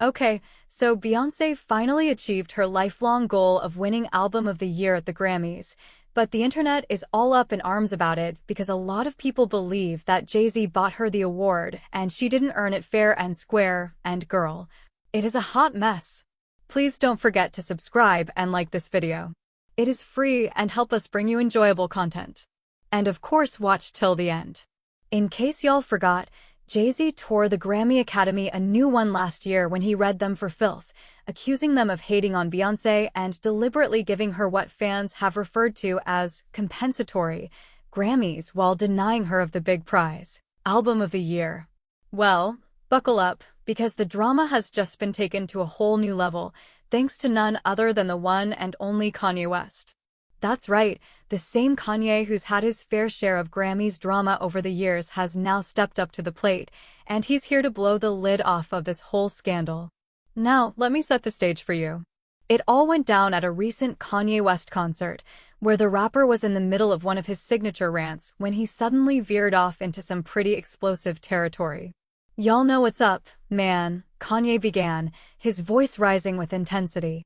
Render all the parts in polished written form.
Okay, so Beyonce finally achieved her lifelong goal of winning Album of the Year at the Grammys, but the internet is all up in arms about it because a lot of people believe that JayZ bought her the award and she didn't earn it fair and square, and girl, it is a hot mess. Please don't forget to subscribe and like this video. It is free and help us bring you enjoyable content. And of course watch till the end. In case y'all forgot, JayZ tore the Grammy Academy a new one last year when he read them for filth, accusing them of hating on Beyonce and deliberately giving her what fans have referred to as compensatory Grammys while denying her of the big prize, Album of the Year. Well, buckle up, because the drama has just been taken to a whole new level, thanks to none other than the one and only Kanye West. That's right, the same Kanye who's had his fair share of Grammys drama over the years has now stepped up to the plate, and he's here to blow the lid off of this whole scandal. Now, let me set the stage for you. It all went down at a recent Kanye West concert, where the rapper was in the middle of one of his signature rants when he suddenly veered off into some pretty explosive territory. Y'all know what's up, man, Kanye began, his voice rising with intensity.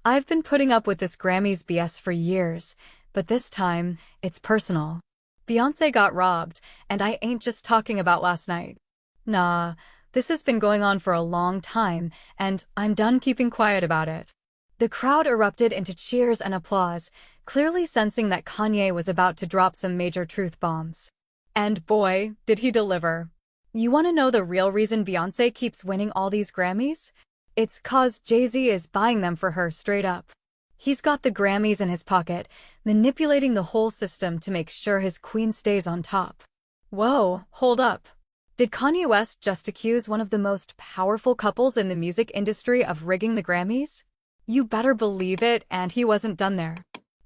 I've been putting up with this Grammys BS for years, but this time, it's personal. Beyonce got robbed, and I ain't just talking about last night. Nah, this has been going on for a long time, and I'm done keeping quiet about it. The crowd erupted into cheers and applause, clearly sensing that Kanye was about to drop some major truth bombs. And boy, did he deliver. You want to know the real reason Beyonce keeps winning all these Grammys? It's 'cause JayZ is buying them for her straight up. He's got the Grammys in his pocket, manipulating the whole system to make sure his queen stays on top. Whoa, hold up. Did Kanye West just accuse one of the most powerful couples in the music industry of rigging the Grammys? You better believe it, and he wasn't done there.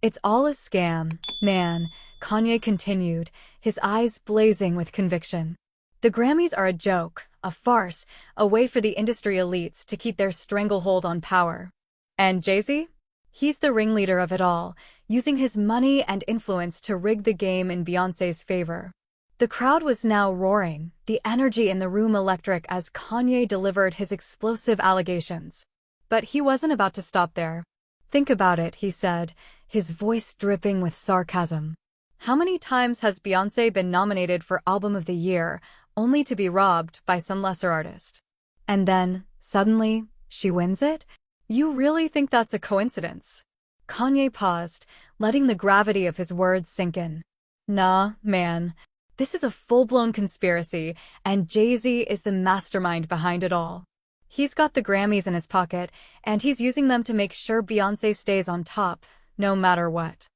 It's all a scam, man, Kanye continued, his eyes blazing with conviction. The Grammys are a joke, a farce, a way for the industry elites to keep their stranglehold on power. And JayZ? He's the ringleader of it all, using his money and influence to rig the game in Beyonce's favor. The crowd was now roaring, the energy in the room electric as Kanye delivered his explosive allegations. But he wasn't about to stop there. Think about it, he said, his voice dripping with sarcasm. How many times has Beyonce been nominated for Album of the Year, only to be robbed by some lesser artist? And then, suddenly, she wins it? You really think that's a coincidence? Kanye paused, letting the gravity of his words sink in. Nah, man. This is a full-blown conspiracy, and JayZ is the mastermind behind it all. He's got the Grammys in his pocket, and he's using them to make sure Beyonce stays on top, no matter what.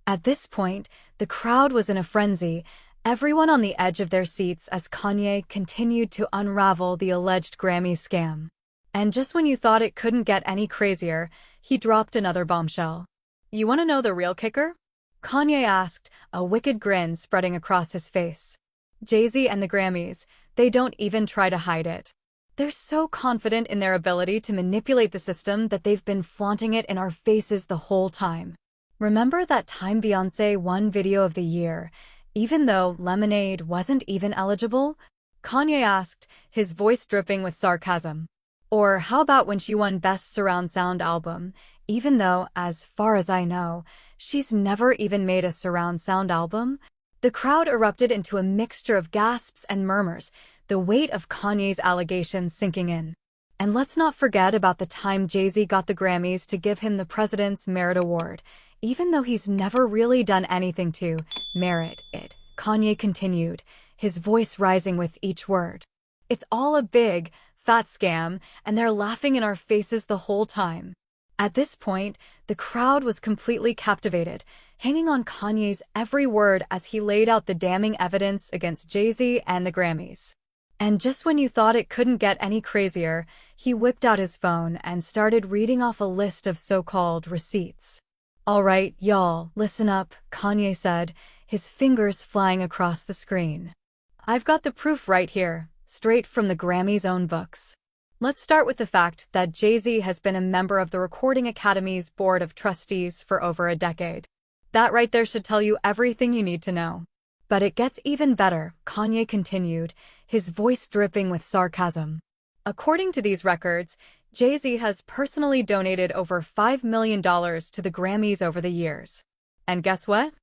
At this point, the crowd was in a frenzy, everyone on the edge of their seats as Kanye continued to unravel the alleged Grammy scam. And just when you thought it couldn't get any crazier, he dropped another bombshell. You want to know the real kicker? Kanye asked, a wicked grin spreading across his face. JayZ and the Grammys, they don't even try to hide it. They're so confident in their ability to manipulate the system that they've been flaunting it in our faces the whole time. Remember that time Beyonce won Video of the Year, even though Lemonade wasn't even eligible? Kanye asked, his voice dripping with sarcasm. Or how about when she won Best Surround Sound Album, even though, as far as I know, she's never even made a surround sound album? The crowd erupted into a mixture of gasps and murmurs, the weight of Kanye's allegations sinking in. And let's not forget about the time JayZ got the Grammys to give him the President's Merit Award, even though he's never really done anything to merit it, Kanye continued, his voice rising with each word. It's all a big, fat scam, and they're laughing in our faces the whole time. At this point, the crowd was completely captivated, hanging on Kanye's every word as he laid out the damning evidence against JayZ and the Grammys. And just when you thought it couldn't get any crazier, he whipped out his phone and started reading off a list of so-called receipts. All right, y'all, listen up, Kanye said, his fingers flying across the screen. I've got the proof right here, straight from the Grammys' own books. Let's start with the fact that JayZ has been a member of the Recording Academy's Board of Trustees for over a decade. That right there should tell you everything you need to know. But it gets even better, Kanye continued, his voice dripping with sarcasm. According to these records, JayZ has personally donated over $5 million to the Grammys over the years. And guess what?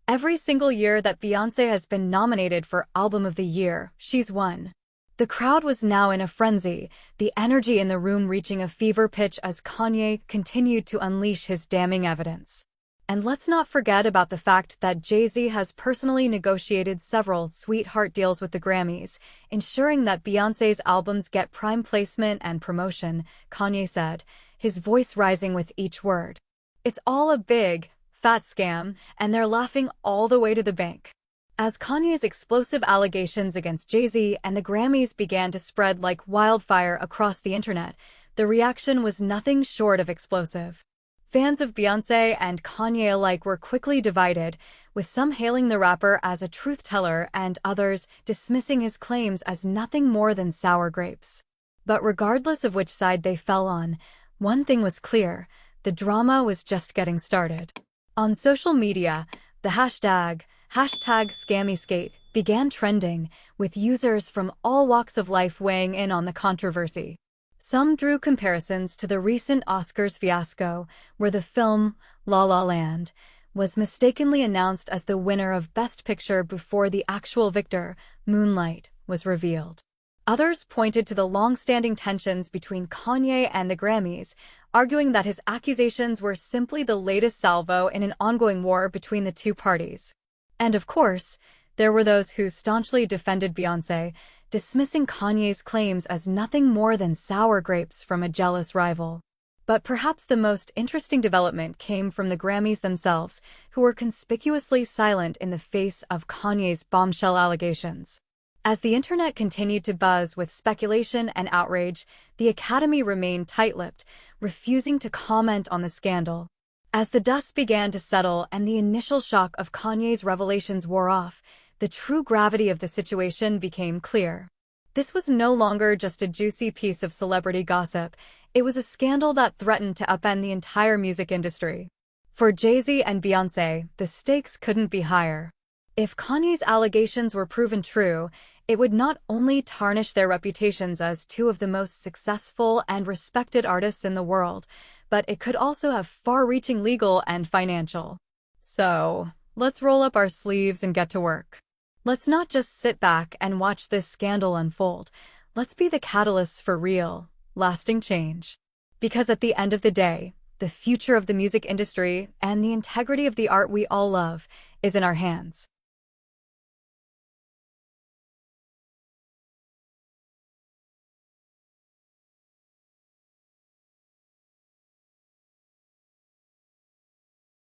Every single year that Beyonce has been nominated for Album of the Year, she's won. The crowd was now in a frenzy, the energy in the room reaching a fever pitch as Kanye continued to unleash his damning evidence. And let's not forget about the fact that JayZ has personally negotiated several sweetheart deals with the Grammys, ensuring that Beyonce's albums get prime placement and promotion, Kanye said, his voice rising with each word. It's all a big, fat scam, and they're laughing all the way to the bank. As Kanye's explosive allegations against JayZ and the Grammys began to spread like wildfire across the internet, the reaction was nothing short of explosive. Fans of Beyonce and Kanye alike were quickly divided, with some hailing the rapper as a truth-teller and others dismissing his claims as nothing more than sour grapes. But regardless of which side they fell on, one thing was clear: the drama was just getting started. On social media, the hashtag #ScammySkate began trending, with users from all walks of life weighing in on the controversy. Some drew comparisons to the recent Oscars fiasco, where the film La La Land was mistakenly announced as the winner of Best Picture before the actual victor, Moonlight, was revealed. Others pointed to the long-standing tensions between Kanye and the Grammys, arguing that his accusations were simply the latest salvo in an ongoing war between the two parties. And of course, there were those who staunchly defended Beyonce, dismissing Kanye's claims as nothing more than sour grapes from a jealous rival. But perhaps the most interesting development came from the Grammys themselves, who were conspicuously silent in the face of Kanye's bombshell allegations. As the internet continued to buzz with speculation and outrage, the Academy remained tight-lipped, refusing to comment on the scandal. As the dust began to settle and the initial shock of Kanye's revelations wore off, the true gravity of the situation became clear. This was no longer just a juicy piece of celebrity gossip. It was a scandal that threatened to upend the entire music industry. For JayZ and Beyonce, the stakes couldn't be higher. If Kanye's allegations were proven true, it would not only tarnish their reputations as two of the most successful and respected artists in the world, but it could also have far-reaching legal and financial. So, let's roll up our sleeves and get to work. Let's not just sit back and watch this scandal unfold. Let's be the catalysts for real, lasting change. Because at the end of the day, the future of the music industry and the integrity of the art we all love is in our hands.